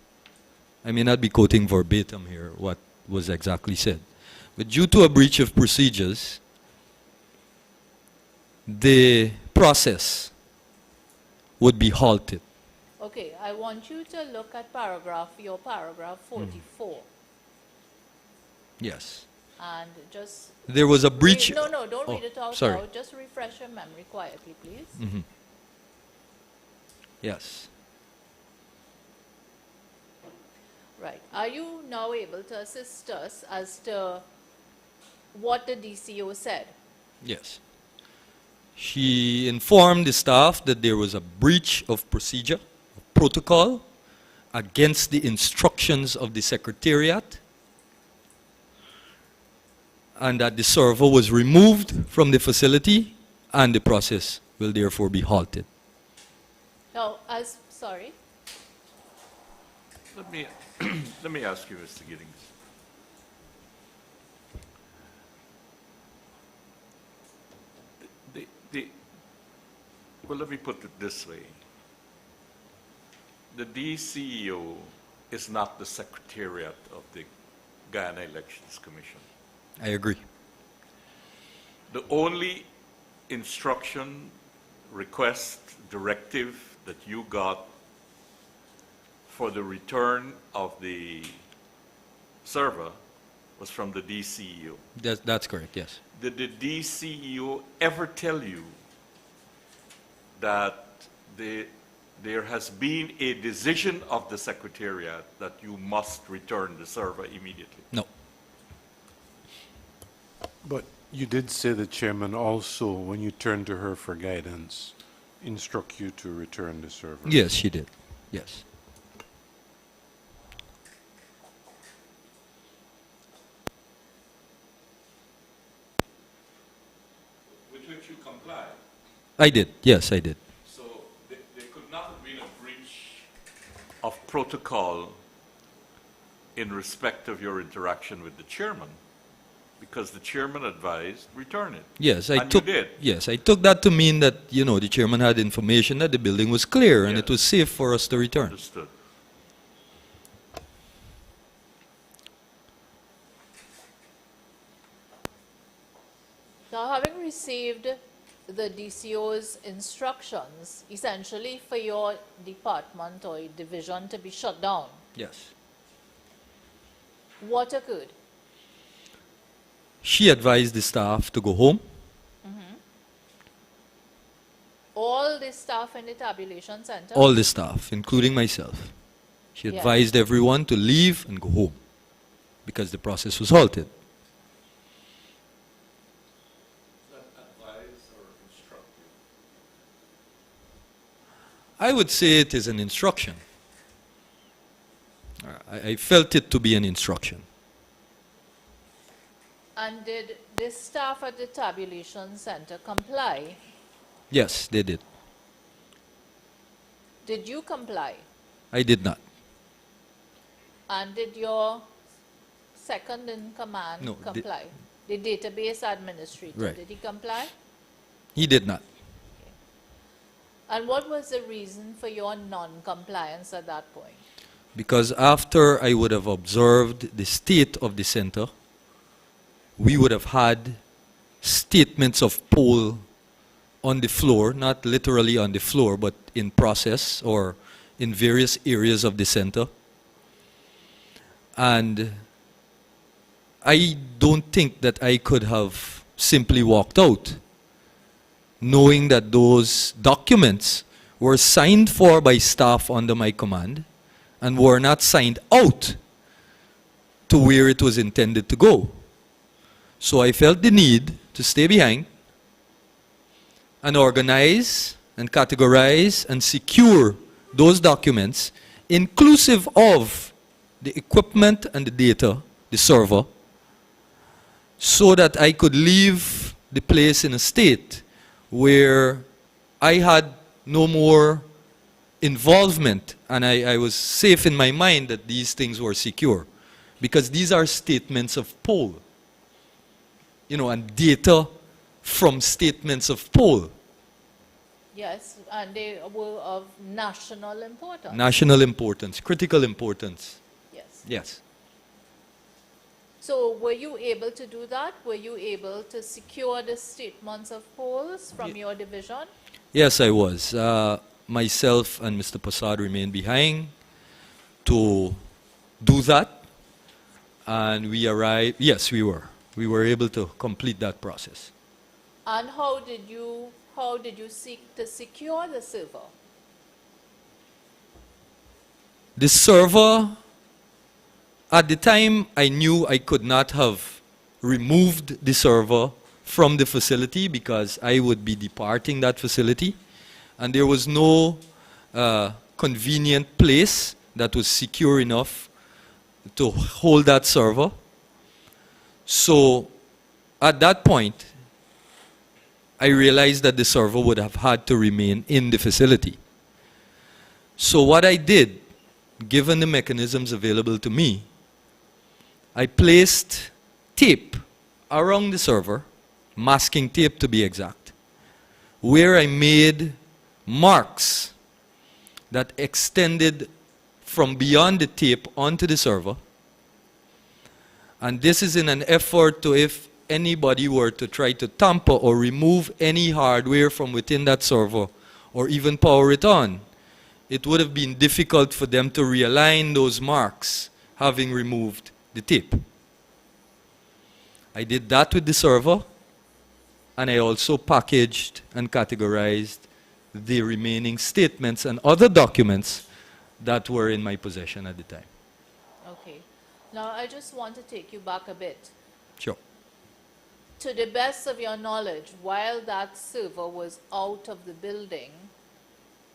[SPEAKER 2] I may not be quoting verbatim here what was exactly said, but due to a breach of procedures, the process would be halted.
[SPEAKER 1] Okay, I want you to look at your paragraph 44.
[SPEAKER 2] Yes.
[SPEAKER 1] And just...
[SPEAKER 2] There was a breach.
[SPEAKER 1] No, don't
[SPEAKER 2] Oh,
[SPEAKER 1] read it out
[SPEAKER 2] sorry.
[SPEAKER 1] loud. Just refresh your memory quietly, please.
[SPEAKER 2] Mhm. Yes.
[SPEAKER 1] Right. Are you now able to assist us as to what the DCO said?
[SPEAKER 2] Yes. She informed the staff that there was a breach of procedure, of protocol, against the instructions of the Secretariat, and that the server was removed from the facility and the process will therefore be halted.
[SPEAKER 1] Now, sorry.
[SPEAKER 3] Let me, let me ask you, Mr. Giddings. Well, let me put it this way. The DCEO is not the Secretariat of the Guyana Elections Commission.
[SPEAKER 2] I agree.
[SPEAKER 3] The only instruction, request, directive that you got for the return of the server was from the DCEO.
[SPEAKER 2] That's correct, yes.
[SPEAKER 3] Did the DCEO ever tell you that there has been a decision of the Secretariat that you must return the server immediately?
[SPEAKER 2] No.
[SPEAKER 5] But you did say the chairman also, when you turned to her for guidance, instruct you to return the server.
[SPEAKER 2] Yes, she did. Yes.
[SPEAKER 3] With which you comply.
[SPEAKER 2] I did. Yes, I did.
[SPEAKER 3] So there could not have been a breach of protocol in respect of your interaction with the chairman, because the chairman advised return it.
[SPEAKER 2] Yes, I
[SPEAKER 3] And
[SPEAKER 2] took.
[SPEAKER 3] you did.
[SPEAKER 2] Yes, I took that to mean that the chairman had information that the building was clear and
[SPEAKER 3] Yes.
[SPEAKER 2] it was safe for us to return.
[SPEAKER 3] Understood.
[SPEAKER 1] Now, having received the DCO's instructions, essentially for your department or division to be shut down,
[SPEAKER 2] Yes.
[SPEAKER 1] what occurred?
[SPEAKER 2] She advised the staff to go home.
[SPEAKER 1] All the staff in the tabulation center?
[SPEAKER 2] All the staff, including myself. She
[SPEAKER 1] Yeah.
[SPEAKER 2] advised everyone to leave and go home because the process was halted. I would say it is an instruction. I felt it to be an instruction.
[SPEAKER 1] And did the staff at the tabulation center comply?
[SPEAKER 2] Yes, they did.
[SPEAKER 1] Did you comply?
[SPEAKER 2] I did not.
[SPEAKER 1] And did your second in command
[SPEAKER 2] No,
[SPEAKER 1] comply? The database administrator,
[SPEAKER 2] Right.
[SPEAKER 1] did he comply?
[SPEAKER 2] He did not.
[SPEAKER 1] And what was the reason for your non-compliance at that point?
[SPEAKER 2] Because after I would have observed the state of the center, we would have had statements of poll on the floor, not literally on the floor, but in process or in various areas of the center. And I don't think that I could have simply walked out, knowing that those documents were signed for by staff under my command and were not signed out to where it was intended to go. So I felt the need to stay behind and organize and categorize and secure those documents, inclusive of the equipment and the data, the server, so that I could leave the place in a state where I had no more involvement and I was safe in my mind that these things were secure. Because these are statements of poll. And data from statements of poll.
[SPEAKER 1] Yes, and they were of national importance.
[SPEAKER 2] National importance, critical importance.
[SPEAKER 1] Yes.
[SPEAKER 2] Yes.
[SPEAKER 1] So were you able to do that? Were you able to secure the statements of polls from your division?
[SPEAKER 2] Yes, I was. Myself and Mr. Passad remained behind to do that. And we arrived, yes, we were. We were able to complete that process.
[SPEAKER 1] And how did you seek to secure the server?
[SPEAKER 2] The server, at the time, I knew I could not have removed the server from the facility because I would be departing that facility. And there was no convenient place that was secure enough to hold that server. So at that point, I realized that the server would have had to remain in the facility. So what I did, given the mechanisms available to me, I placed tape around the server, masking tape to be exact, where I made marks that extended from beyond the tape onto the server. And this is in an effort to, if anybody were to try to tamper or remove any hardware from within that server or even power it on, it would have been difficult for them to realign those marks having removed the tape. I did that with the server, and I also packaged and categorized the remaining statements and other documents that were in my possession at the time.
[SPEAKER 1] Okay. Now I just want to take you back a bit.
[SPEAKER 2] Sure.
[SPEAKER 1] to the best of your knowledge, while that server was out of the building,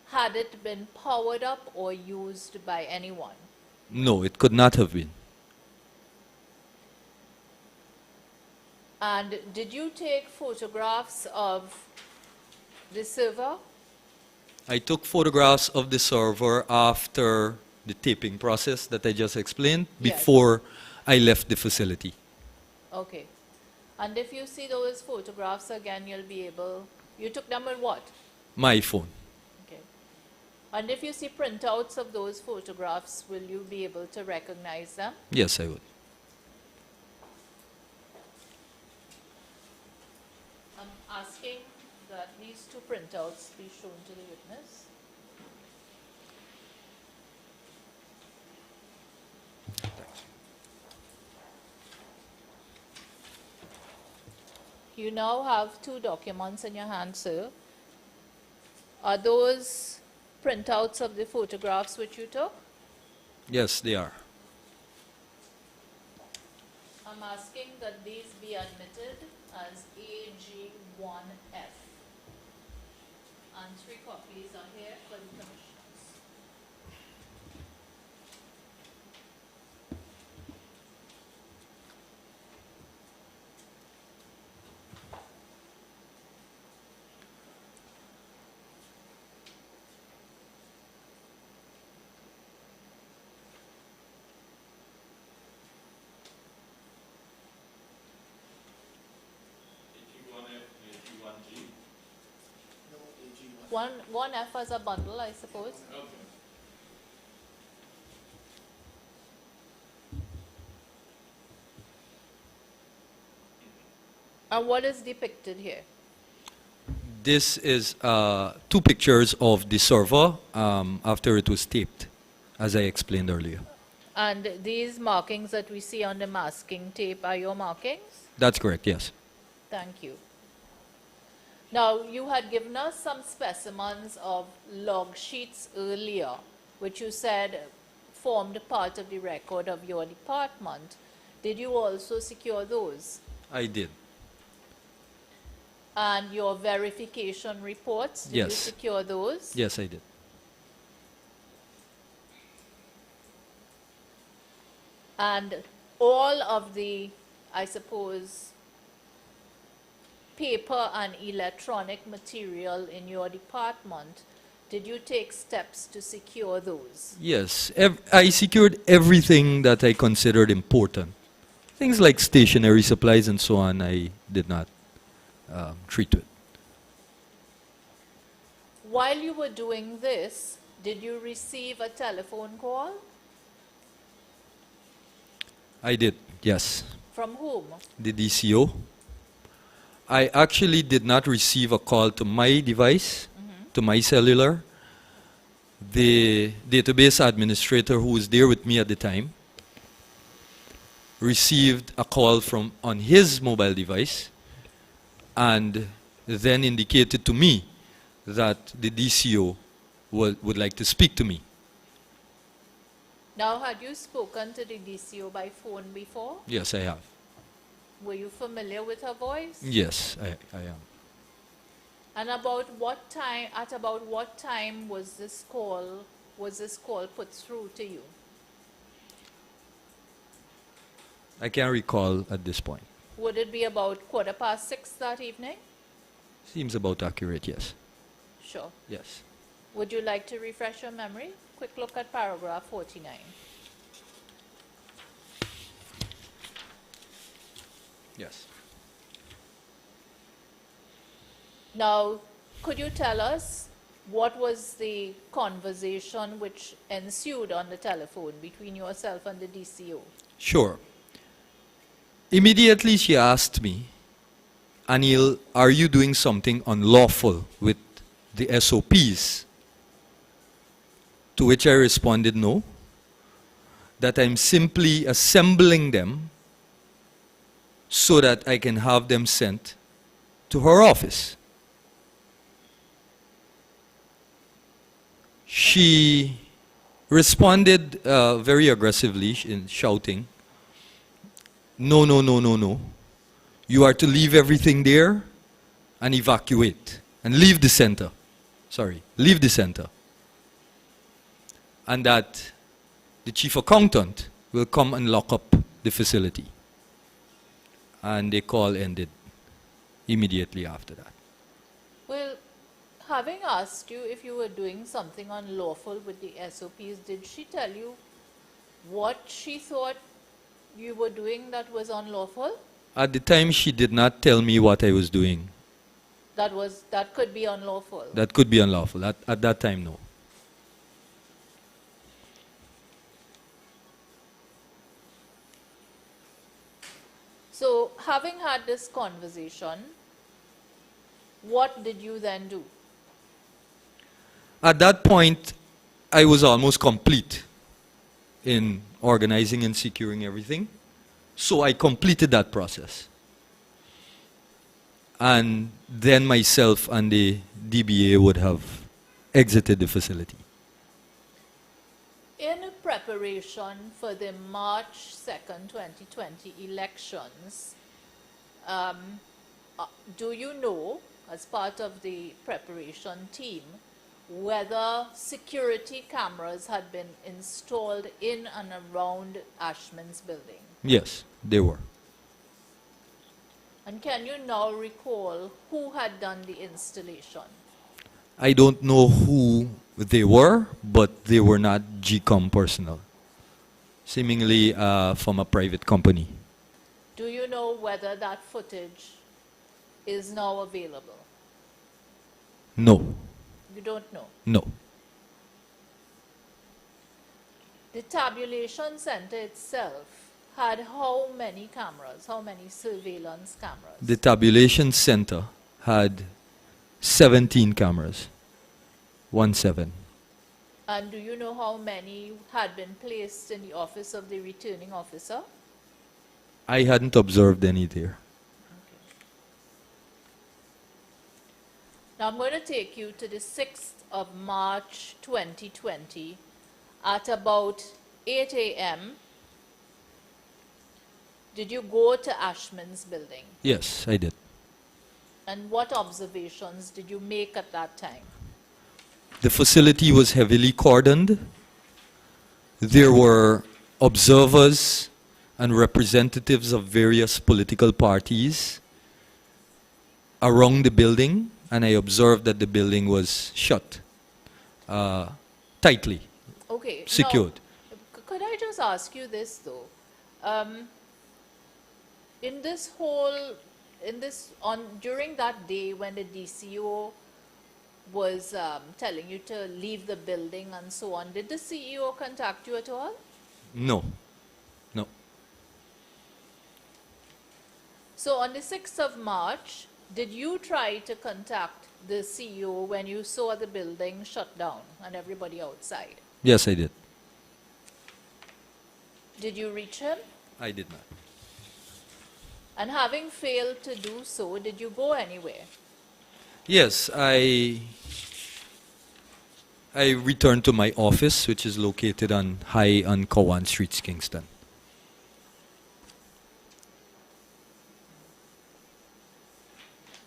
[SPEAKER 1] had it been powered up or used by anyone?
[SPEAKER 2] No, it could not have been.
[SPEAKER 1] And did you take photographs of the server?
[SPEAKER 2] I took photographs of the server after the taping process that I just explained,
[SPEAKER 1] Yes.
[SPEAKER 2] before I left the facility.
[SPEAKER 1] Okay. And if you see those photographs again, you'll be able, you took them with what?
[SPEAKER 2] My phone.
[SPEAKER 1] Okay. And if you see printouts of those photographs, will you be able to recognize them?
[SPEAKER 2] Yes, I would.
[SPEAKER 1] I'm asking that these two printouts be shown to the witness. You now have two documents in your hand, sir. Are those printouts of the photographs which you took?
[SPEAKER 2] Yes, they are.
[SPEAKER 1] I'm asking that these be admitted as AG1F. And 3 copies are here for the commissioners.
[SPEAKER 4] No, AG1.
[SPEAKER 1] One F as a bundle, I suppose. And what is depicted here?
[SPEAKER 2] This is 2 pictures of the server after it was taped, as I explained earlier.
[SPEAKER 1] And these markings that we see on the masking tape are your markings?
[SPEAKER 2] That's correct, yes.
[SPEAKER 1] Thank you. Now, you had given us some specimens of log sheets earlier, which you said formed part of the record of your department. Did you also secure those?
[SPEAKER 2] I did.
[SPEAKER 1] And your verification reports, did you
[SPEAKER 2] Yes.
[SPEAKER 1] secure those?
[SPEAKER 2] Yes, I did.
[SPEAKER 1] And all of the, I suppose, paper and electronic material in your department, did you take steps to secure those?
[SPEAKER 2] Yes, I secured everything that I considered important. Things like stationery supplies and so on, I did not treat with.
[SPEAKER 1] While you were doing this, did you receive a telephone call?
[SPEAKER 2] I did, yes.
[SPEAKER 1] From whom?
[SPEAKER 2] The DCO. I actually did not receive a call to my device, to my cellular. The database administrator who was there with me at the time received a call from on his mobile device and then indicated to me that the DCO would like to speak to me.
[SPEAKER 1] Now, had you spoken to the DCO by phone before?
[SPEAKER 2] Yes, I have.
[SPEAKER 1] Were you familiar with her voice?
[SPEAKER 2] Yes, I am.
[SPEAKER 1] And about what time was this call put through to you?
[SPEAKER 2] I can't recall at this point.
[SPEAKER 1] Would it be about 6:15 that evening?
[SPEAKER 2] Seems about accurate, yes.
[SPEAKER 1] Sure.
[SPEAKER 2] Yes.
[SPEAKER 1] Would you like to refresh your memory? Quick look at paragraph 49.
[SPEAKER 2] Yes.
[SPEAKER 1] Now, could you tell us what was the conversation which ensued on the telephone between yourself and the DCO?
[SPEAKER 2] Sure. Immediately she asked me, Aneal, are you doing something unlawful with the SOPs? To which I responded, no. That I'm simply assembling them so that I can have them sent to her office. She responded very aggressively in shouting, no, no, no, no, no. You are to leave everything there and evacuate and leave the center. Sorry, leave the center. And that the chief accountant will come and lock up the facility. And the call ended immediately after that.
[SPEAKER 1] Well, having asked you if you were doing something unlawful with the SOPs, did she tell you what she thought you were doing that was unlawful?
[SPEAKER 2] At the time, she did not tell me what I was doing.
[SPEAKER 1] That could be unlawful.
[SPEAKER 2] That could be unlawful. At that time, no.
[SPEAKER 1] So, having had this conversation, what did you then do?
[SPEAKER 2] At that point, I was almost complete in organizing and securing everything. So I completed that process. And then myself and the DBA would have exited the facility.
[SPEAKER 1] In preparation for the March 2nd, 2020 elections, do you know, as part of the preparation team, whether security cameras had been installed in and around Ashman's building?
[SPEAKER 2] Yes, they were.
[SPEAKER 1] And can you now recall who had done the installation?
[SPEAKER 2] I don't know who they were, but they were not GECOM personnel. Seemingly from a private company.
[SPEAKER 1] Do you know whether that footage is now available?
[SPEAKER 2] No,
[SPEAKER 1] You don't know.
[SPEAKER 2] no.
[SPEAKER 1] The tabulation center itself had how many cameras, how many surveillance cameras?
[SPEAKER 2] The tabulation center had 17 cameras. 17.
[SPEAKER 1] And do you know how many had been placed in the office of the returning officer?
[SPEAKER 2] I hadn't observed any there.
[SPEAKER 1] Now I'm going to take you to the 6th of March 2020 at about 8 a.m. Did you go to Ashman's building?
[SPEAKER 2] Yes, I did.
[SPEAKER 1] And what observations did you make at that time?
[SPEAKER 2] The facility was heavily cordoned. There were observers and representatives of various political parties around the building, and I observed that the building was shut tightly,
[SPEAKER 1] Okay.
[SPEAKER 2] secured.
[SPEAKER 1] Now, could I just ask you this though? During that day when the DCO was telling you to leave the building and so on, did the CEO contact you at all?
[SPEAKER 2] No, no.
[SPEAKER 1] So on the 6th of March, did you try to contact the CEO when you saw the building shut down and everybody outside?
[SPEAKER 2] Yes, I did.
[SPEAKER 1] Did you reach him?
[SPEAKER 2] I did not.
[SPEAKER 1] And having failed to do so, did you go anywhere?
[SPEAKER 2] Yes, I returned to my office, which is located on High on Cowan Street, Kingston.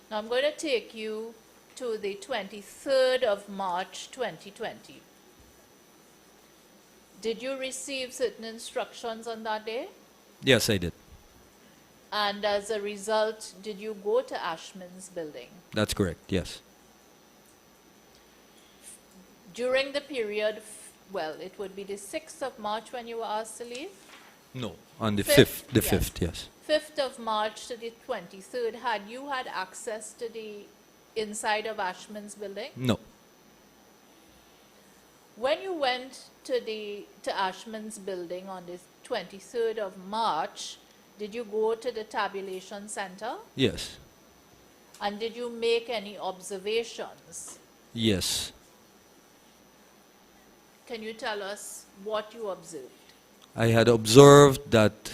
[SPEAKER 1] Now I'm going to take you to the 23rd of March 2020. Did you receive certain instructions on that day?
[SPEAKER 2] Yes, I did.
[SPEAKER 1] And as a result, did you go to Ashman's building?
[SPEAKER 2] That's correct, yes.
[SPEAKER 1] During the period, well, it would be the 6th of March when you were asked to leave?
[SPEAKER 2] No, on the
[SPEAKER 1] Fifth,
[SPEAKER 2] 5th, the
[SPEAKER 1] yes.
[SPEAKER 2] 5th, yes.
[SPEAKER 1] 5th of March to the 23rd, had you had access to the inside of Ashman's building?
[SPEAKER 2] No,
[SPEAKER 1] When you went to Ashman's building on the 23rd of March, did you go to the tabulation center?
[SPEAKER 2] yes,
[SPEAKER 1] And did you make any observations?
[SPEAKER 2] yes.
[SPEAKER 1] Can you tell us what you observed?
[SPEAKER 2] I had observed that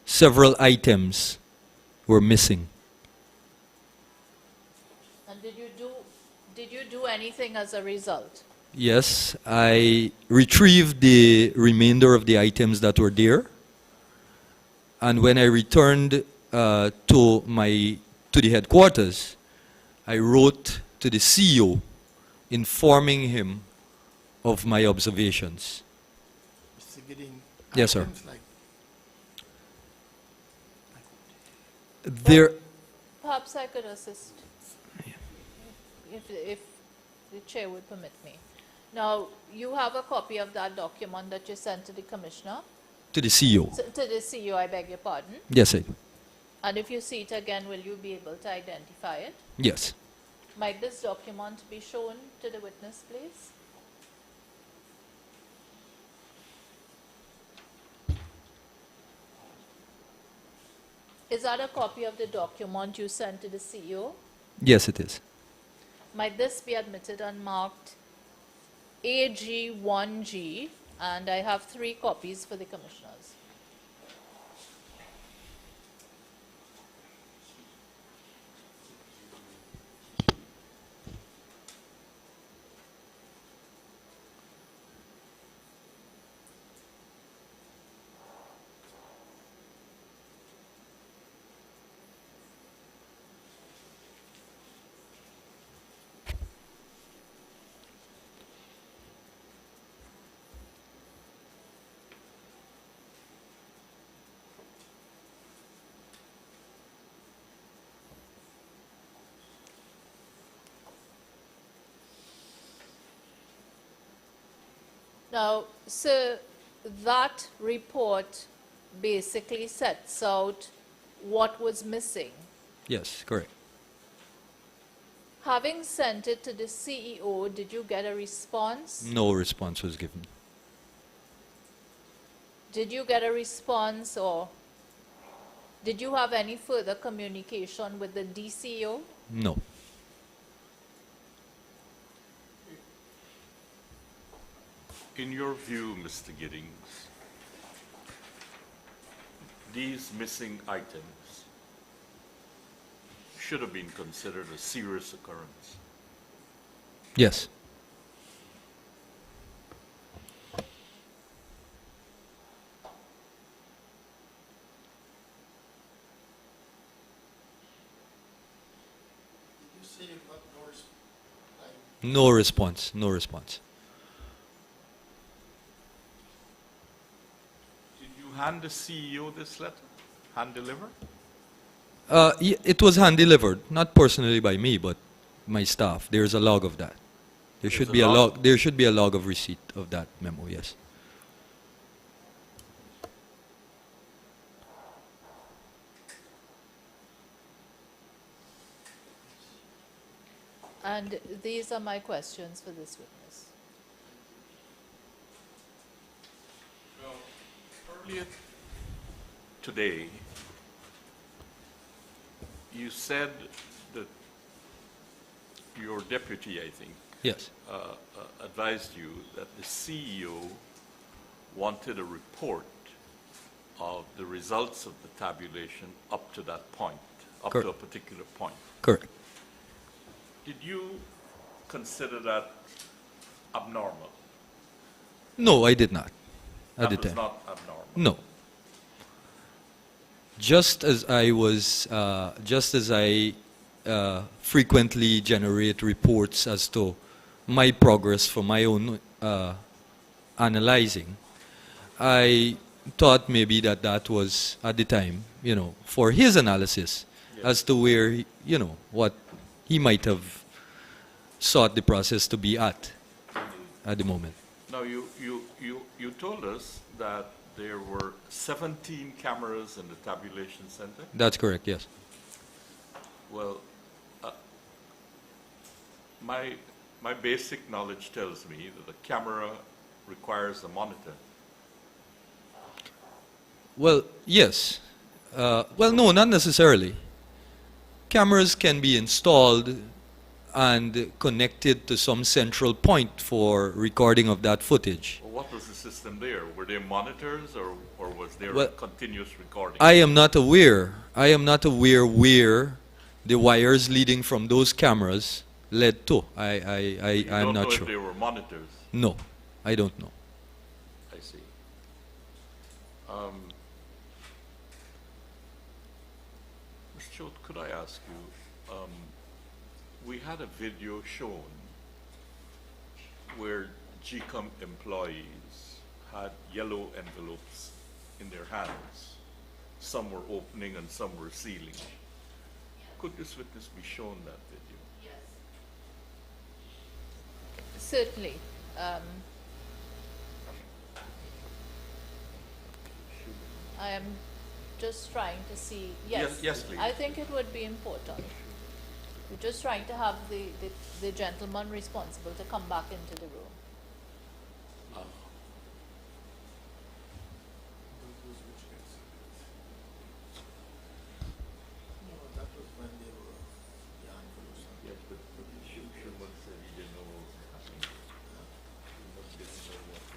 [SPEAKER 2] several items were missing.
[SPEAKER 1] And did you do anything as a result?
[SPEAKER 2] Yes, I retrieved the remainder of the items that were there. And when I returned to the headquarters, I wrote to the CEO informing him of my observations.
[SPEAKER 4] Mr. Giddings,
[SPEAKER 2] Yes, sir.
[SPEAKER 4] items like
[SPEAKER 2] There,
[SPEAKER 1] Perhaps I could assist, if the chair would permit me. Now, you have a copy of that document that you sent to the commissioner,
[SPEAKER 2] to the CEO.
[SPEAKER 1] to the CEO, I beg your pardon.
[SPEAKER 2] Yes, I do.
[SPEAKER 1] And if you see it again, will you be able to identify it?
[SPEAKER 2] Yes.
[SPEAKER 1] Might this document be shown to the witness, please? Is that a copy of the document you sent to the CEO?
[SPEAKER 2] Yes, it is.
[SPEAKER 1] Might this be admitted and marked AG1G? And I have 3 copies for the commissioners. Now, so that report basically sets out what was missing.
[SPEAKER 2] Yes, correct.
[SPEAKER 1] Having sent it to the CEO, did you get a response?
[SPEAKER 2] No response was given.
[SPEAKER 1] Did you get a response, or did you have any further communication with the DCO?
[SPEAKER 2] No.
[SPEAKER 3] In your view, Mr. Giddings, these missing items should have been considered a serious occurrence.
[SPEAKER 2] Yes.
[SPEAKER 4] you say you got no response?
[SPEAKER 2] No response. No response.
[SPEAKER 3] Did you hand the CEO this letter? Hand deliver?
[SPEAKER 2] It was hand delivered, not personally by me, but my staff. There's a log of that. There should
[SPEAKER 3] There's
[SPEAKER 2] be
[SPEAKER 3] a
[SPEAKER 2] a
[SPEAKER 3] log?
[SPEAKER 2] log. There should be a log of receipt of that memo. Yes.
[SPEAKER 1] And these are my questions for this witness.
[SPEAKER 3] Earlier today, you said that your deputy, I think,
[SPEAKER 2] Yes.
[SPEAKER 3] advised you that the CEO wanted a report of the results of the tabulation up to that point, up to a
[SPEAKER 2] Correct.
[SPEAKER 3] particular point.
[SPEAKER 2] Correct.
[SPEAKER 3] Did you consider that abnormal?
[SPEAKER 2] No, I did not. At
[SPEAKER 3] That
[SPEAKER 2] the
[SPEAKER 3] was
[SPEAKER 2] time.
[SPEAKER 3] not abnormal.
[SPEAKER 2] No. Just as I frequently generate reports as to my progress for my own analyzing, I thought maybe that was at the time, for his analysis as to where, what he might have sought the process to be at the moment.
[SPEAKER 3] Now, you told us that there were 17 cameras in the tabulation center.
[SPEAKER 2] That's correct, yes.
[SPEAKER 3] Well, my basic knowledge tells me that a camera requires a monitor.
[SPEAKER 2] Well, yes. Well, no, not necessarily. Cameras can be installed and connected to some central point for recording of that footage.
[SPEAKER 3] Well, what was the system there? Were there monitors or was there
[SPEAKER 2] Well,
[SPEAKER 3] a continuous recording?
[SPEAKER 2] I am not aware where the wires leading from those cameras led to.
[SPEAKER 3] You
[SPEAKER 2] I'm
[SPEAKER 3] don't
[SPEAKER 2] not
[SPEAKER 3] know
[SPEAKER 2] sure.
[SPEAKER 3] if there were monitors.
[SPEAKER 2] No, I don't know.
[SPEAKER 3] I see. Choate, could I ask you, we had a video shown where GECOM employees had yellow envelopes in their hands. Some were opening and some were sealing. Could this witness be shown that video?
[SPEAKER 1] Certainly. I am just trying to see. Yes,
[SPEAKER 3] Yes, please.
[SPEAKER 1] I think it would be important. We're just trying to have the gentleman responsible to come back into the room.
[SPEAKER 4] That was when they were young or something.
[SPEAKER 3] Yes, but Shuman said he didn't know what was happening. Shuman didn't know what was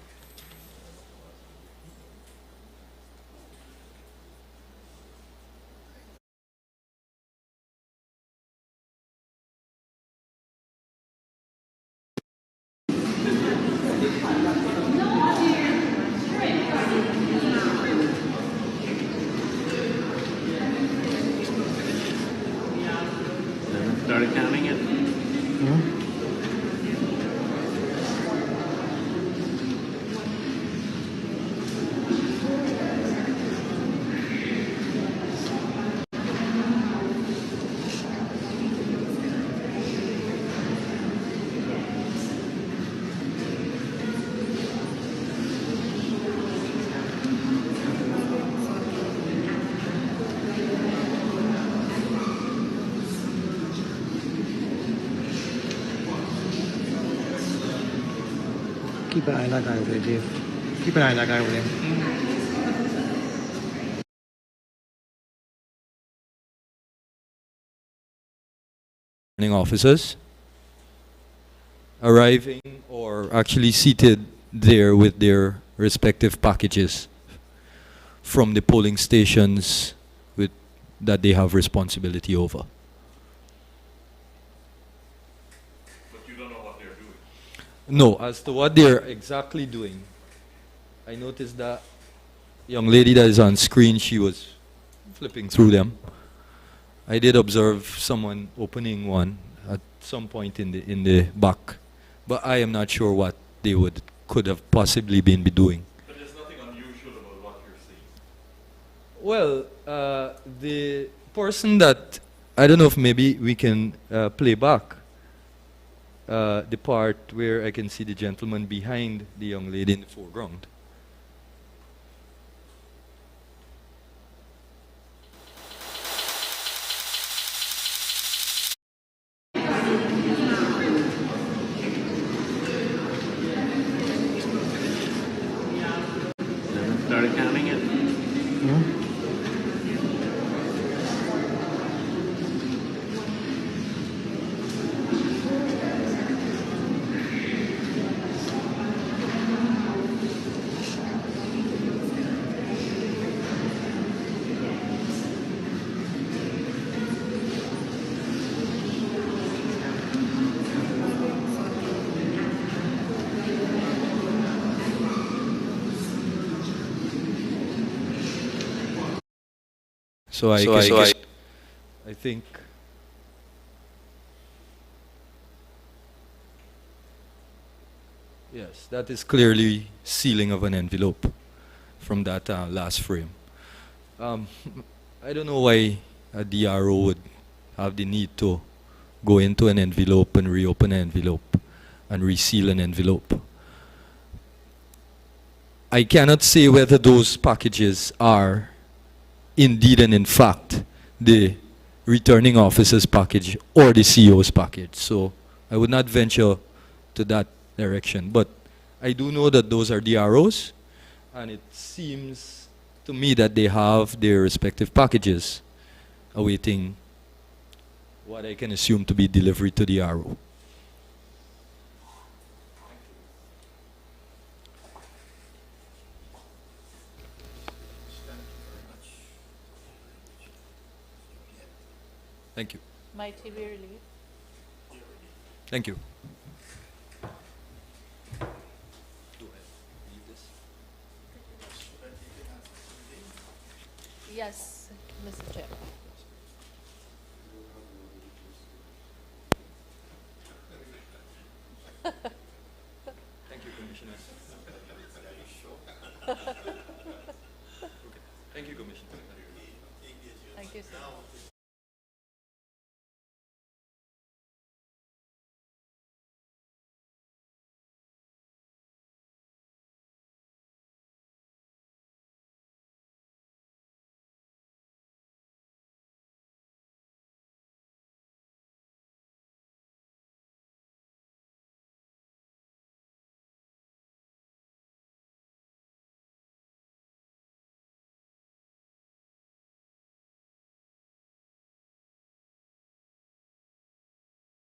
[SPEAKER 6] Started counting it?
[SPEAKER 7] Keep an eye like over there, Dave. Keep an eye like over there.
[SPEAKER 2] Officers arriving or actually seated there with their respective packages from the polling stations that they have responsibility over.
[SPEAKER 3] But you don't know what they're doing.
[SPEAKER 2] No, as to what they're exactly doing, I noticed that young lady that is on screen, she was flipping through them. I did observe someone opening one at some point in the back, but I am not sure what they could have possibly been doing.
[SPEAKER 3] But there's nothing unusual about what you're seeing.
[SPEAKER 2] Well, the person that, I don't know if maybe we can play back the part where I can see the gentleman behind the young lady in the foreground.
[SPEAKER 6] Started counting it?
[SPEAKER 2] So I think yes, that is clearly sealing of an envelope from that last frame. I don't know why a DRO would have the need to go into an envelope and reopen an envelope and reseal an envelope. I cannot say whether those packages are indeed and in fact the returning officer's package or the CEO's package. So I would not venture to that direction. But I do know that those are DROs, and it seems to me that they have their respective packages awaiting what I can assume to be delivery to the RO. Thank you.
[SPEAKER 1] Might he be relieved?
[SPEAKER 2] Thank you.
[SPEAKER 1] Yes, Mr. Chairman.